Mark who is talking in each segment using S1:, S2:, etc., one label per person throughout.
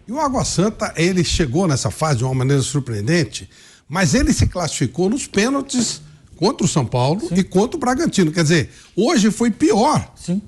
S1: E o Água Santa, ele chegou nessa fase de uma maneira surpreendente, mas ele se classificou nos pênaltis contra o São Paulo e contra o Bragantino. Quer dizer, hoje foi pior.
S2: Sim.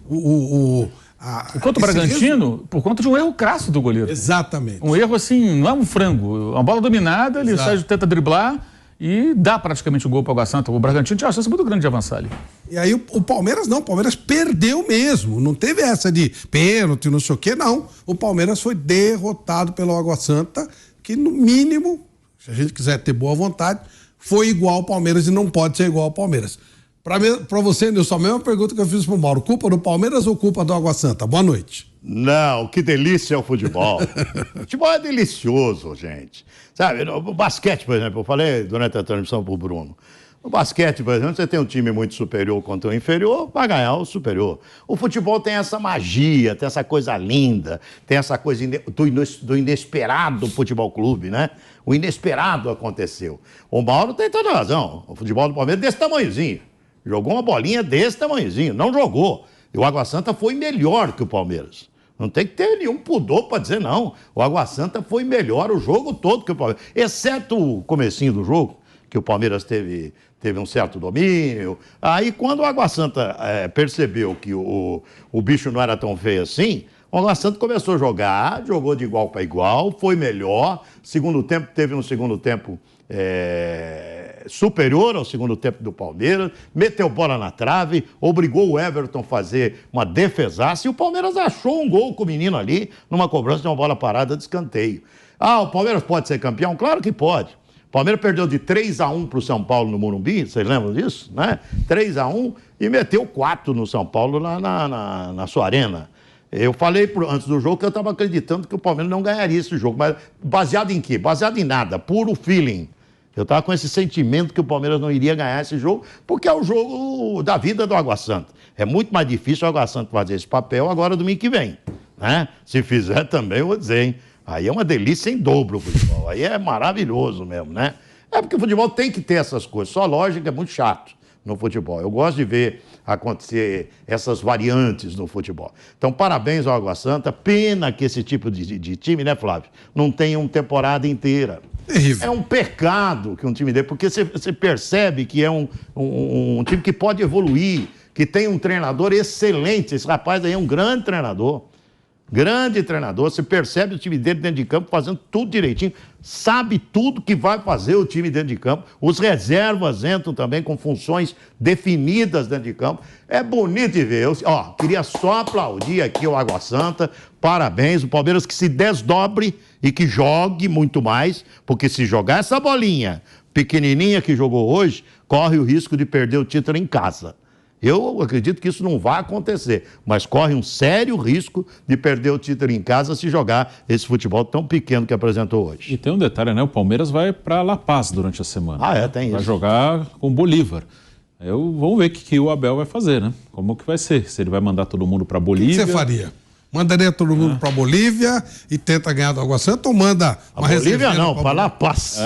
S2: Contra o Bragantino, por conta de um erro crasso do goleiro.
S1: Exatamente.
S2: Um erro assim, não é um frango. Uma bola dominada, ele sai, tenta driblar e dá praticamente o gol para o Água Santa. O Bragantino tinha uma chance muito grande de avançar ali.
S1: E aí o Palmeiras não, o Palmeiras perdeu mesmo. Não teve essa de pênalti, não sei o quê, não. O Palmeiras foi derrotado pelo Água Santa, que no mínimo, se a gente quiser ter boa vontade, foi igual ao Palmeiras e não pode ser igual ao Palmeiras. Para você, Nilson, a mesma pergunta que eu fiz pro Mauro. Culpa do Palmeiras ou culpa do Água Santa? Boa noite.
S3: Não, que delícia é o futebol. O futebol é delicioso, gente. Sabe, no basquete, por exemplo, eu falei durante a transmissão pro Bruno. No basquete, por exemplo, você tem um time muito superior contra o inferior, vai ganhar o superior. O futebol tem essa magia, tem essa coisa linda, tem essa coisa do inesperado do futebol clube, né? O inesperado aconteceu. O Mauro tem toda razão. O futebol do Palmeiras é desse tamanhozinho. Jogou uma bolinha desse tamanhozinho. Não jogou. E o Água Santa foi melhor que o Palmeiras. Não tem que ter nenhum pudor para dizer não. O Água Santa foi melhor o jogo todo que o Palmeiras. Exceto o comecinho do jogo, que o Palmeiras teve um certo domínio. Aí, quando o Água Santa percebeu que o bicho não era tão feio assim, o Água Santa começou a jogar, jogou de igual para igual, foi melhor. Segundo tempo, teve um segundo tempo superior ao segundo tempo do Palmeiras, meteu bola na trave, obrigou o Everton a fazer uma defesaça e o Palmeiras achou um gol com o menino ali, numa cobrança de uma bola parada de escanteio. Ah, o Palmeiras pode ser campeão? Claro que pode. O Palmeiras perdeu de 3-1 para o São Paulo no Morumbi, vocês lembram disso? Né? 3-1 e meteu 4 no São Paulo na sua arena. Eu falei antes do jogo que eu estava acreditando que o Palmeiras não ganharia esse jogo, mas baseado em quê? Baseado em nada, puro feeling. Eu estava com esse sentimento que o Palmeiras não iria ganhar esse jogo, porque é o jogo da vida do Água Santa. É muito mais difícil o Água Santa fazer esse papel agora domingo que vem. Né? Se fizer também, eu vou dizer, hein? Aí é uma delícia em dobro o futebol. Aí é maravilhoso mesmo, né? É porque o futebol tem que ter essas coisas. Só lógica é muito chato no futebol. Eu gosto de ver acontecer essas variantes no futebol. Então, parabéns ao Água Santa. Pena que esse tipo de time, né, Flávio, não tenha uma temporada inteira.
S1: Terrível.
S3: É um pecado que um time dê, porque você percebe que é um time que pode evoluir, que tem um treinador excelente. Esse rapaz aí é um grande treinador. Grande treinador, você percebe o time dele dentro de campo fazendo tudo direitinho, sabe tudo que vai fazer o time dentro de campo, os reservas entram também com funções definidas dentro de campo, é bonito de ver. Queria só aplaudir aqui o Água Santa, parabéns, o Palmeiras que se desdobre e que jogue muito mais, porque se jogar essa bolinha pequenininha que jogou hoje, corre o risco de perder o título em casa. Eu acredito que isso não vai acontecer, mas corre um sério risco de perder o título em casa se jogar esse futebol tão pequeno que apresentou hoje.
S2: E tem um detalhe, né? O Palmeiras vai para La Paz durante a semana.
S3: Tem isso.
S2: Vai jogar com o Bolívar. Vamos ver o que o Abel vai fazer, né? Como que vai ser? Se ele vai mandar todo mundo para Bolívia.
S1: O que você faria? Mandaria todo mundo para Bolívia e tenta ganhar do Água Santa ou manda uma reserva?
S3: Bolívia não, para La Paz.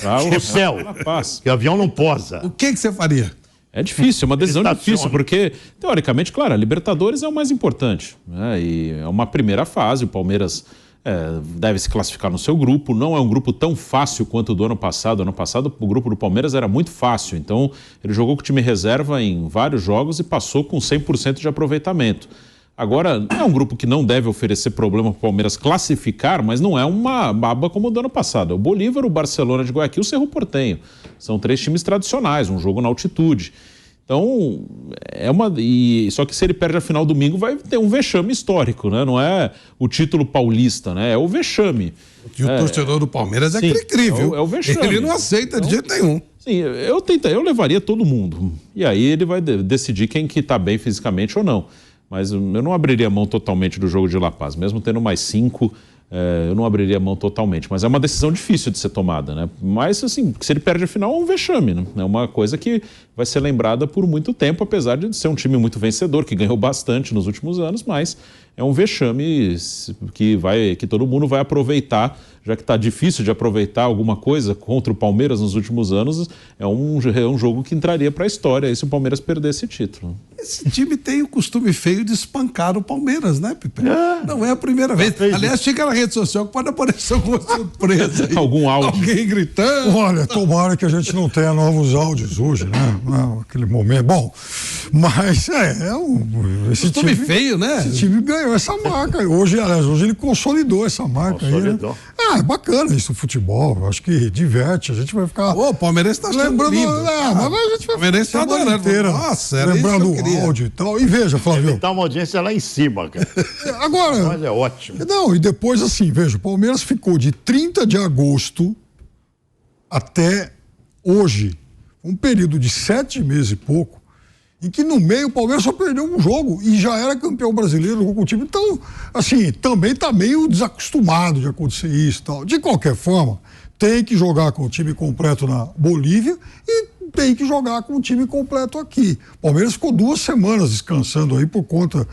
S3: Para o céu. La Paz. Que o avião não posa.
S1: O que você faria?
S2: É difícil, é uma decisão difícil, porque, teoricamente, claro, a Libertadores é o mais importante, né? E é uma primeira fase, o Palmeiras deve se classificar no seu grupo, não é um grupo tão fácil quanto o do ano passado. Ano passado, o grupo do Palmeiras era muito fácil, então ele jogou com o time reserva em vários jogos e passou com 100% de aproveitamento. Agora, não é um grupo que não deve oferecer problema para o Palmeiras classificar, mas não é uma baba como o do ano passado. É o Bolívar, o Barcelona de Guayaquil e o Cerro Porteño. São 3 times tradicionais, um jogo na altitude. Então, só que se ele perde a final domingo, vai ter um vexame histórico, né? Não é o título paulista, né? É o vexame.
S1: E o torcedor do Palmeiras é cri-cri, viu?
S2: É o vexame.
S1: Ele não aceita de jeito nenhum.
S2: Sim, eu levaria todo mundo. E aí ele vai decidir quem que está bem fisicamente ou não. Mas eu não abriria mão totalmente do jogo de La Paz. Mesmo tendo mais 5, eu não abriria mão totalmente. Mas é uma decisão difícil de ser tomada, né? Mas, assim, se ele perde a final, é um vexame, né? É uma coisa que vai ser lembrada por muito tempo, apesar de ser um time muito vencedor, que ganhou bastante nos últimos anos, mas é um vexame que todo mundo vai aproveitar, já que está difícil de aproveitar alguma coisa contra o Palmeiras nos últimos anos, é um jogo que entraria para a história se o Palmeiras perder esse título.
S1: Esse time tem o costume feio de espancar o Palmeiras, né, Pipe? Não é a primeira vez. Aliás, fica na rede social que pode aparecer alguma surpresa aí.
S2: Algum áudio.
S1: Alguém gritando.
S4: Olha, tomara que a gente não tenha novos áudios hoje, né? Aquele momento. Bom, mas esse
S1: costume
S4: time
S1: feio, né?
S4: Esse time ganhou essa marca. Hoje ele consolidou essa marca aí, né? É bacana isso, o futebol. Acho que diverte. A gente vai ficar.
S1: O Palmeiras está
S4: lembrando.
S1: Mas
S4: a gente vai ficar
S1: semana inteira. Nossa,
S4: lembrando o áudio e tal. E veja, Flávio.
S3: Tá uma audiência lá em cima, cara.
S4: Agora.
S3: Mas é ótimo.
S4: Não, e depois assim, veja, o Palmeiras ficou de 30 de agosto até hoje, um período de 7 meses e pouco, em que no meio o Palmeiras só perdeu um jogo e já era campeão brasileiro com o time. Então, assim, também está meio desacostumado de acontecer isso e tal. De qualquer forma, tem que jogar com o time completo na Bolívia e tem que jogar com o time completo aqui. O Palmeiras ficou 2 semanas descansando aí por conta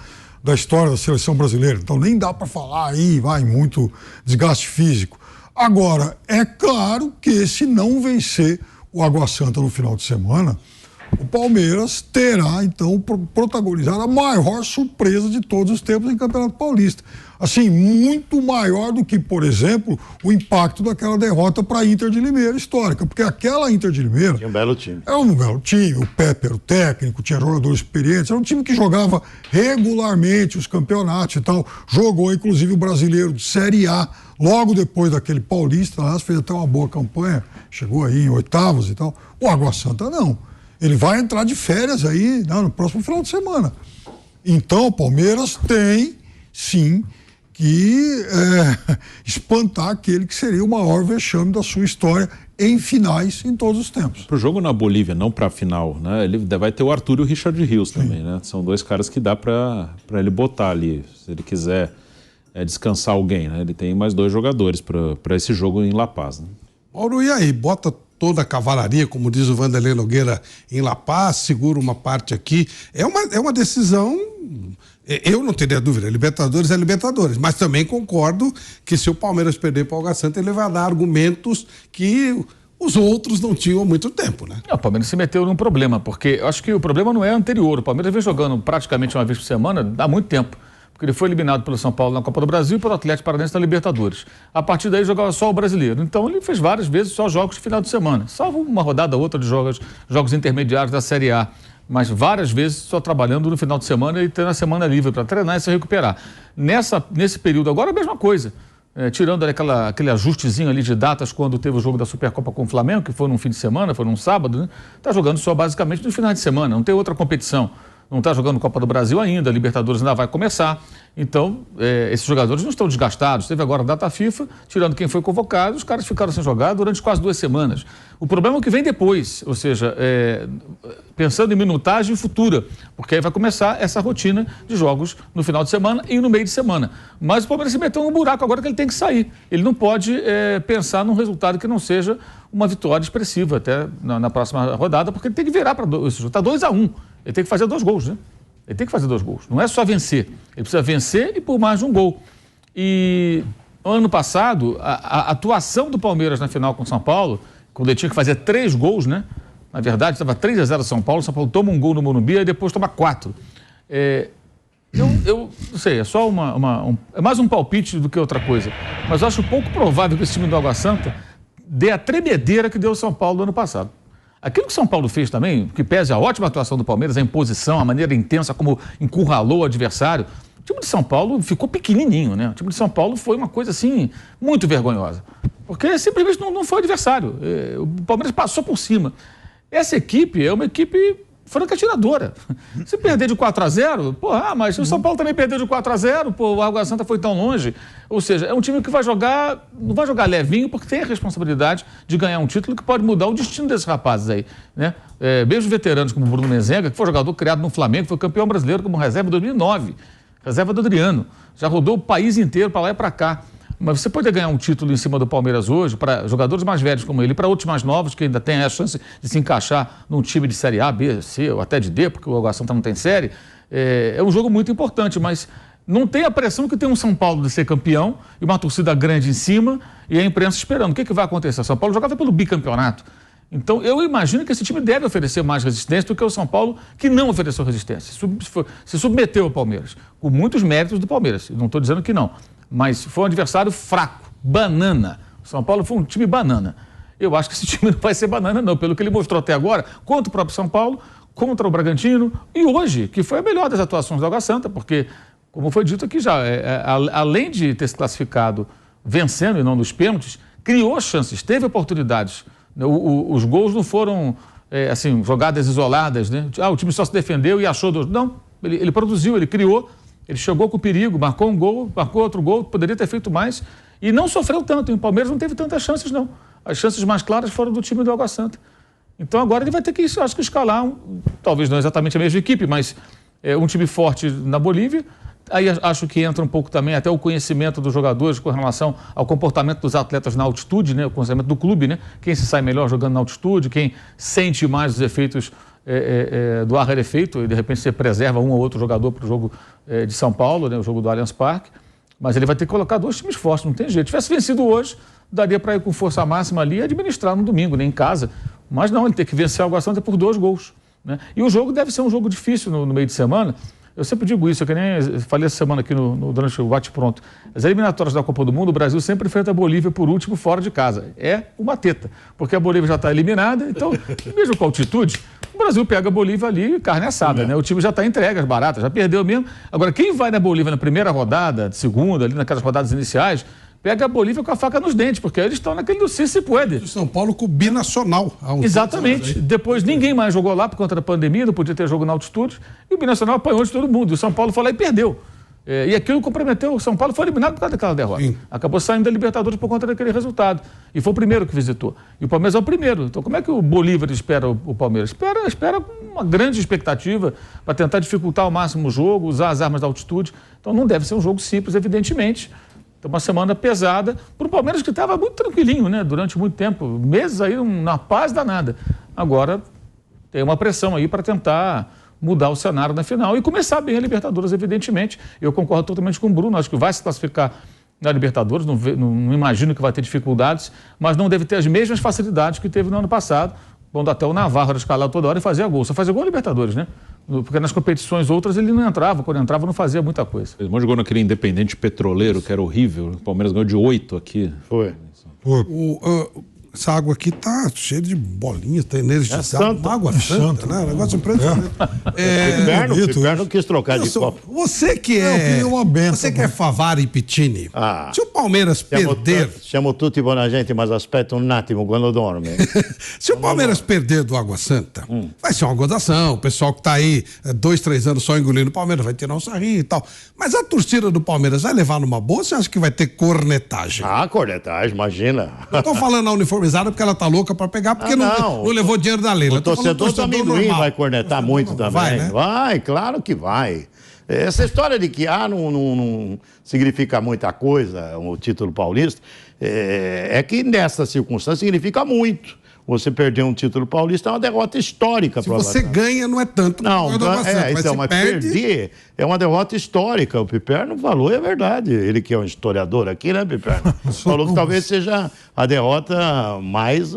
S4: da história da seleção brasileira. Então nem dá para falar aí, vai muito desgaste físico. Agora, é claro que se não vencer o Água Santa no final de semana, o Palmeiras terá, então, protagonizado a maior surpresa de todos os tempos em Campeonato Paulista. Assim, muito maior do que, por exemplo, o impacto daquela derrota para a Inter de Limeira histórica. Porque aquela Inter de Limeira...
S3: Tinha um belo time.
S4: Era um belo time, o Pepe era o técnico, tinha jogadores experientes, era um time que jogava regularmente os campeonatos e tal. Jogou, inclusive, o brasileiro de Série A, logo depois daquele Paulista, lá, fez até uma boa campanha, chegou aí em 8º e tal. O Água Santa não. Ele vai entrar de férias aí no próximo final de semana. Então, o Palmeiras tem, sim, que espantar aquele que seria o maior vexame da sua história em finais em todos os tempos.
S2: Para o jogo na Bolívia, não para a final, né? Ele vai ter o Arthur e o Richard Rios também, né? São 2 caras que dá para ele botar ali, se ele quiser descansar alguém, né? Ele tem mais 2 jogadores para esse jogo em La Paz, né?
S1: Mauro, e aí? Bota toda a cavalaria, como diz o Vanderlei Nogueira, em La Paz, segura uma parte aqui. É uma decisão, eu não teria dúvida, Libertadores é Libertadores, mas também concordo que se o Palmeiras perder para o Água Santa, ele vai dar argumentos que os outros não tinham há muito tempo, né?
S5: O Palmeiras se meteu num problema, porque eu acho que o problema não é anterior. O Palmeiras vem jogando praticamente uma vez por semana há muito tempo. Porque ele foi eliminado pelo São Paulo na Copa do Brasil e pelo Atlético Paranaense na Libertadores. A partir daí jogava só o brasileiro. Então ele fez várias vezes só jogos de final de semana, salvo uma rodada ou outra de jogos intermediários da Série A. Mas várias vezes só trabalhando no final de semana e tendo a semana livre para treinar e se recuperar. Nesse período agora a mesma coisa. Tirando aquele ajustezinho ali de datas quando teve o jogo da Supercopa com o Flamengo, que foi num fim de semana, foi num sábado, né? Está jogando só basicamente nos finais de semana, não tem outra competição. Não está jogando Copa do Brasil ainda, a Libertadores ainda vai começar. Então, esses jogadores não estão desgastados. Teve agora a data FIFA, tirando quem foi convocado, os caras ficaram sem jogar durante quase 2 semanas. O problema é o que vem depois, ou seja, pensando em minutagem futura, porque aí vai começar essa rotina de jogos no final de semana e no meio de semana. Mas o Palmeiras se meteu num buraco agora que ele tem que sair. Ele não pode pensar num resultado que não seja uma vitória expressiva até na próxima rodada, porque ele tem que virar para esse jogo. Está 2-1. Ele tem que fazer 2 gols, né? Ele tem que fazer 2 gols. Não é só vencer. Ele precisa vencer e por mais de um gol. E ano passado, a atuação do Palmeiras na final com o São Paulo, quando ele tinha que fazer 3 gols, né? Na verdade, estava 3-0 São Paulo toma um gol no Morumbi e depois toma 4. Eu não sei, é só é mais um palpite do que outra coisa. Mas eu acho pouco provável que esse time do Água Santa dê a tremedeira que deu o São Paulo no ano passado. Aquilo que o São Paulo fez também, que pese a ótima atuação do Palmeiras, a imposição, a maneira intensa como encurralou o adversário, o time de São Paulo ficou pequenininho, né? O time de São Paulo foi uma coisa, assim, muito vergonhosa. Porque simplesmente não foi adversário. O Palmeiras passou por cima. Essa equipe é uma equipe franca tiradora. Se perder de 4-0, mas o São Paulo também perdeu de 4-0, o Água Santa foi tão longe. Ou seja, é um time que vai jogar, não vai jogar levinho, porque tem a responsabilidade de ganhar um título que pode mudar o destino desses rapazes aí, né? Mesmo veteranos como o Bruno Mezenga, que foi jogador criado no Flamengo, foi campeão brasileiro como reserva em 2009, reserva do Adriano, já rodou o país inteiro para lá e para cá. Mas você poder ganhar um título em cima do Palmeiras hoje, para jogadores mais velhos como ele, para outros mais novos que ainda têm a chance de se encaixar num time de Série A, B, C ou até de D, porque o Água Santa não tem série, é um jogo muito importante, mas Não tem a pressão que tem um São Paulo de ser campeão e uma torcida grande em cima e a imprensa esperando. O que vai acontecer? O São Paulo jogava pelo bicampeonato. Então, eu imagino que esse time deve oferecer mais resistência do que o São Paulo, que não ofereceu resistência. Se submeteu ao Palmeiras, com muitos méritos do Palmeiras. Não estou dizendo que não, mas foi um adversário fraco, banana. O São Paulo foi um time banana. Eu acho que esse time não vai ser banana, não, pelo que ele mostrou até agora, contra o próprio São Paulo, contra o Bragantino e hoje, que foi a melhor das atuações do Água Santa, porque, como foi dito aqui já, além de ter se classificado vencendo e não nos pênaltis, criou chances, teve oportunidades. Os gols não foram assim, jogadas isoladas, né? O time só se defendeu e achou... Não, ele produziu, ele criou, ele chegou com perigo, marcou um gol, marcou outro gol, poderia ter feito mais e não sofreu tanto. O Palmeiras não teve tantas chances, não. As chances mais claras foram do time do Água Santa. Então agora ele vai ter que, acho que, escalar, talvez não exatamente a mesma equipe, mas um time forte na Bolívia. Aí acho que entra um pouco também até o conhecimento dos jogadores com relação ao comportamento dos atletas na altitude, né? O conhecimento do clube, né? Quem se sai melhor jogando na altitude, quem sente mais os efeitos do ar rarefeito e de repente você preserva um ou outro jogador para o jogo de São Paulo, né? O jogo do Allianz Parque. Mas ele vai ter que colocar 2 times fortes, não tem jeito. Se tivesse vencido hoje, daria para ir com força máxima ali e administrar no domingo, né? Em casa. Mas não, ele tem que vencer o Água Santa por 2 gols. Né? E o jogo deve ser um jogo difícil no meio de semana. Eu sempre digo isso, eu que nem falei essa semana aqui durante o bate-pronto. As eliminatórias da Copa do Mundo, o Brasil sempre enfrenta a Bolívia por último fora de casa. É uma teta, porque a Bolívia já está eliminada, então, mesmo com altitude, o Brasil pega a Bolívia ali, carne assada, né? O time já está entregue, as baratas, já perdeu mesmo. Agora, quem vai na Bolívia na primeira rodada, segunda, ali naquelas rodadas iniciais, pega a Bolívia com a faca nos dentes, porque eles estão naquele do se puede.
S1: O São Paulo com o binacional.
S5: Exatamente. Depois ninguém mais jogou lá por conta da pandemia, não podia ter jogo na altitude, e o binacional apanhou de todo mundo. E o São Paulo foi lá e perdeu. E aquilo comprometeu. O São Paulo foi eliminado por causa daquela derrota. Sim. Acabou saindo da Libertadores por conta daquele resultado. E foi o primeiro que visitou. E o Palmeiras é o primeiro. Então como é que o Bolívar espera o Palmeiras? Espera com uma grande expectativa para tentar dificultar ao máximo o jogo, usar as armas da altitude. Então não deve ser um jogo simples, evidentemente. Então, uma semana pesada para o Palmeiras, que estava muito tranquilinho, né? Durante muito tempo, meses aí na paz danada. Agora tem uma pressão aí para tentar mudar o cenário na final e começar bem a Libertadores, evidentemente. Eu concordo totalmente com o Bruno, acho que vai se classificar na Libertadores, não imagino que vai ter dificuldades, mas não deve ter as mesmas facilidades que teve no ano passado, quando até o Navarro era escalar toda hora e fazia gol. Só fazia gol na Libertadores, né? Porque nas competições outras ele não entrava, quando entrava não fazia muita coisa.
S2: Ele jogou naquele Independente Petroleiro, que era horrível. O Palmeiras ganhou de 8 aqui.
S3: Foi.
S1: Essa água aqui tá cheia de bolinhas, tá energizada. Água santa, né? Negócio impressionante.
S3: O Inverno quis trocar de copo.
S1: Você que você que é Favara e Pittini, se o Palmeiras perder...
S3: Siamo tutti buona gente, mas aspetta un attimo quando dorme.
S1: Se o Palmeiras perder do Água Santa, vai ser uma gozação. O pessoal que tá aí 2, 3 anos só engolindo o Palmeiras vai tirar um sarrinho e tal. Mas a torcida do Palmeiras vai levar numa boa ou você acha que vai ter cornetagem?
S3: Cornetagem, imagina.
S1: Não tô falando a uniformizada porque ela tá louca pra pegar, porque não levou dinheiro da Leila.
S3: O torcedor do amendoim vai cornetar muito também.
S1: Vai, né?
S3: Vai, claro que vai. Essa história de que não significa muita coisa, o título paulista, é que nessa circunstância significa muito. Você perder um título paulista é uma derrota histórica.
S1: Se você ganha, não é tanto.
S3: Mas perder é uma derrota histórica. O Piperno falou, é verdade. Ele que é um historiador aqui, né, Piperno? Falou que talvez seja a derrota mais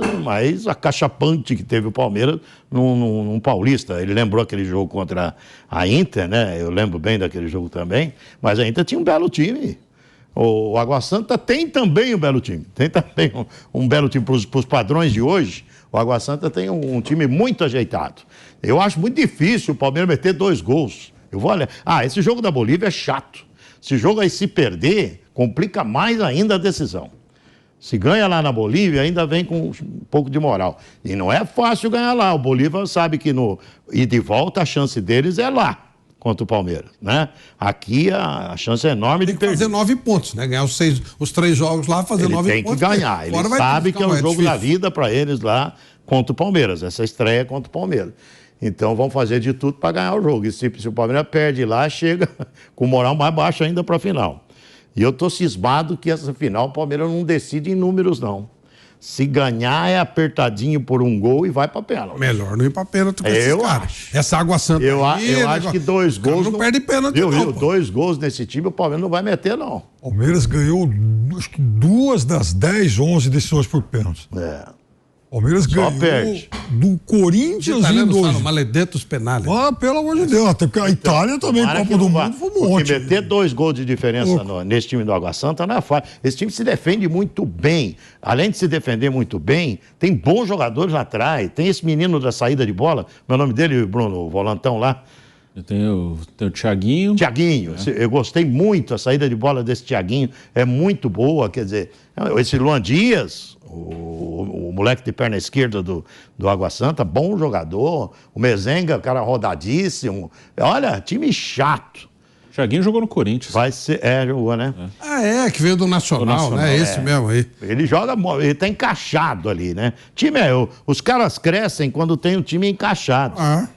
S3: acachapante que teve o Palmeiras num paulista. Ele lembrou aquele jogo contra a Inter, né? Eu lembro bem daquele jogo também. Mas a Inter tinha um belo time. O Água Santa tem também um belo time. Tem também um belo time para os padrões de hoje. O Água Santa tem um time muito ajeitado. Eu acho muito difícil o Palmeiras meter 2 gols. Eu vou olhar. Esse jogo da Bolívia é chato. Esse jogo aí, se perder, complica mais ainda a decisão. Se ganha lá na Bolívia, ainda vem com um pouco de moral. E não é fácil ganhar lá. O Bolívar sabe que no ida e de volta a chance deles é lá. Contra o Palmeiras, né? Aqui a chance é enorme de perder.
S1: Fazer 9 pontos, né? Ganhar os 3 jogos lá, fazer 9 pontos.
S3: Ele tem que ganhar. Ele sabe que é o jogo da vida para eles lá contra o Palmeiras. Essa estreia contra o Palmeiras. Então vão fazer de tudo para ganhar o jogo. E se o Palmeiras perde lá, chega com moral mais baixa ainda para a final. E eu tô cismado que essa final o Palmeiras não decide em números, não. Se ganhar é apertadinho por um gol e vai pra pênalti.
S1: Melhor não ir pra pênalti com esses caras. Essa Água Santa
S3: Eu acho que 2 gols...
S1: não perde pênalti, não.
S3: 2 gols nesse time o Palmeiras não vai meter, não.
S4: O Palmeiras ganhou, acho que 2 das 10, 11 decisões por pênalti. Palmeiras ganhou
S3: perde.
S4: do Corinthians em 2.
S1: Maledetos penais.
S4: Ah, pelo amor de Deus. Até porque a Itália também, Copa do Mundo, foi um monte.
S3: Porque meter 2 gols de diferença nesse time do Água Santa não é fácil. Esse time se defende muito bem. Além de se defender muito bem, tem bons jogadores lá atrás. Tem esse menino da saída de bola, meu nome dele, Bruno, o volantão lá.
S2: Eu tenho o Thiaguinho.
S3: Thiaguinho, eu gostei muito, a saída de bola desse Thiaguinho é muito boa, quer dizer, esse Luan Dias, o moleque de perna esquerda do Água Santa, bom jogador, o Mezenga, cara rodadíssimo, olha, time chato.
S2: O Thiaguinho jogou no Corinthians.
S3: Vai ser, jogou, né?
S1: Que veio do Nacional, né? Esse mesmo aí.
S3: Ele joga, ele tá encaixado ali, né? Time os caras crescem quando tem um time encaixado.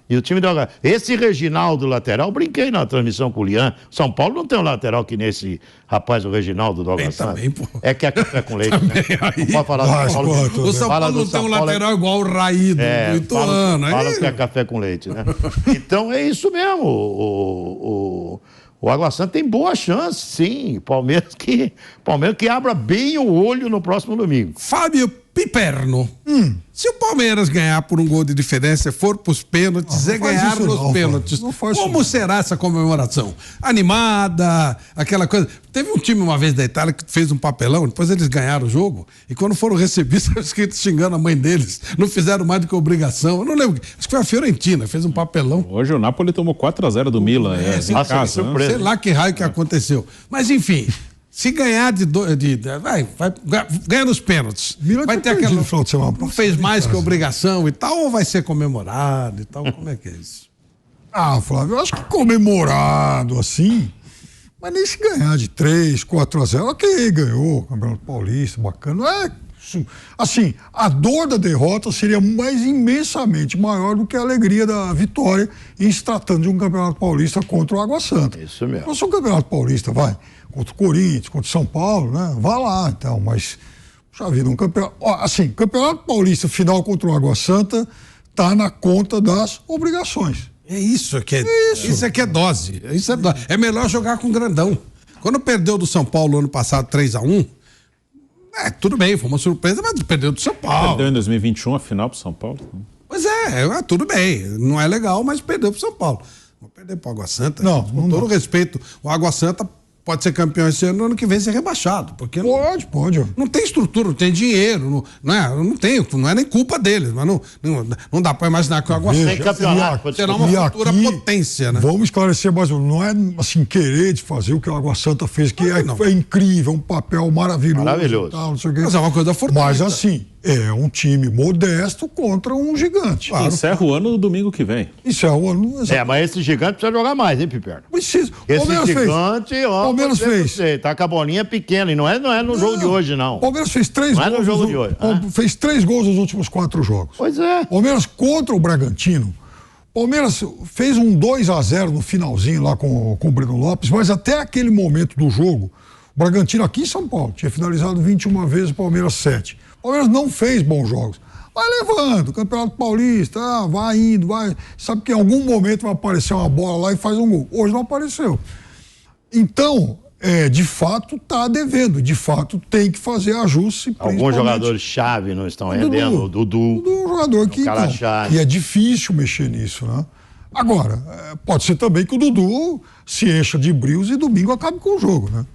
S3: E o time do esse Reginaldo lateral, brinquei na transmissão com o Lian. São Paulo não tem um lateral que nesse rapaz, o Reginaldo do Água Santa. É que é café com leite, né? Não pode falar do São Paulo.
S1: O São Paulo não tem um lateral igual o Raí do Ituano.
S3: Fala que é café com leite, né? Então é isso mesmo. O Água Santa tem boa chance, sim. Palmeiras que abra bem o olho no próximo domingo.
S1: Fábio Piperno. Se o Palmeiras ganhar por um gol de diferença, for para os pênaltis e ganhar nos pênaltis, como será essa comemoração? Animada, aquela coisa. Teve um time uma vez da Itália que fez um papelão, depois eles ganharam o jogo, e quando foram recebidos, estavam escritos xingando a mãe deles. Não fizeram mais do que obrigação. Eu não lembro. Acho que foi a Fiorentina, fez um papelão.
S2: Hoje o Napoli tomou 4-0 do Milan. Em casa,
S1: surpresa. Sei lá que raio que aconteceu. Mas enfim. Se ganhar ganha nos pênaltis. Vai ter aquela. Não fez mais que obrigação e tal, ou vai ser comemorado e tal? Como é que é isso?
S4: Flávio, eu acho que comemorado assim, mas nem se ganhar de 3, 4-0. Ok, ganhou o Campeonato Paulista, bacana. Assim, a dor da derrota seria imensamente maior do que a alegria da vitória em se tratando de um Campeonato Paulista contra o Água Santa.
S3: Isso mesmo.
S4: Então, se o Campeonato Paulista contra o Corinthians, contra o São Paulo, né? Vai lá, então, mas já vi um campeonato. Campeonato Paulista final contra o Água Santa tá na conta das obrigações.
S1: É isso que é. Isso aqui é dose. É melhor jogar com grandão. Quando perdeu do São Paulo ano passado 3-1, tudo bem, foi uma surpresa, mas perdeu do São Paulo.
S2: Perdeu em 2021 a final pro São Paulo.
S1: Pois tudo bem. Não é legal, mas perdeu pro São Paulo. Não perder pro Água Santa.
S4: Não,
S1: com todo respeito, o Água Santa pode ser campeão esse ano, no ano que vem ser rebaixado. Porque
S4: pode.
S1: Não tem estrutura, não tem dinheiro, não é nem culpa deles, mas não dá para imaginar que o Água Santa
S3: tem campeonato,
S1: será uma futura potência, né?
S4: Vamos esclarecer mais, não é assim querer de fazer o que o Água Santa fez, que é incrível, um papel maravilhoso. Tal, não sei o quê.
S1: Mas é uma coisa fortuita.
S4: Mas assim, é um time modesto contra um gigante.
S2: Claro. Encerra o ano no domingo que vem.
S4: Encerra o ano.
S3: Mas esse gigante precisa jogar mais, hein, Piperno?
S4: Precisa.
S3: Esse gigante,
S4: Palmeiras fez.
S3: Tá com a bolinha pequena e não é no jogo de hoje, não.
S4: Palmeiras fez 3 gols.
S3: Não é no jogo de hoje.
S4: Fez 3 gols nos últimos 4 jogos.
S3: Pois é.
S4: Palmeiras contra o Bragantino. Palmeiras fez um 2-0 no finalzinho lá com o Breno Lopes, mas até aquele momento do jogo, o Bragantino aqui em São Paulo tinha finalizado 21 vezes, o Palmeiras 7. O Palmeiras não fez bons jogos. Vai levando, Campeonato Paulista, vai indo, vai. Sabe que em algum momento vai aparecer uma bola lá e faz um gol. Hoje não apareceu. Então, de fato, está devendo. De fato, tem que fazer ajuste.
S3: Alguns jogadores-chave não estão rendendo. O Dudu.
S4: Um jogador que e é difícil mexer nisso, né? Agora, pode ser também que o Dudu se encha de brios e domingo acabe com o jogo, né?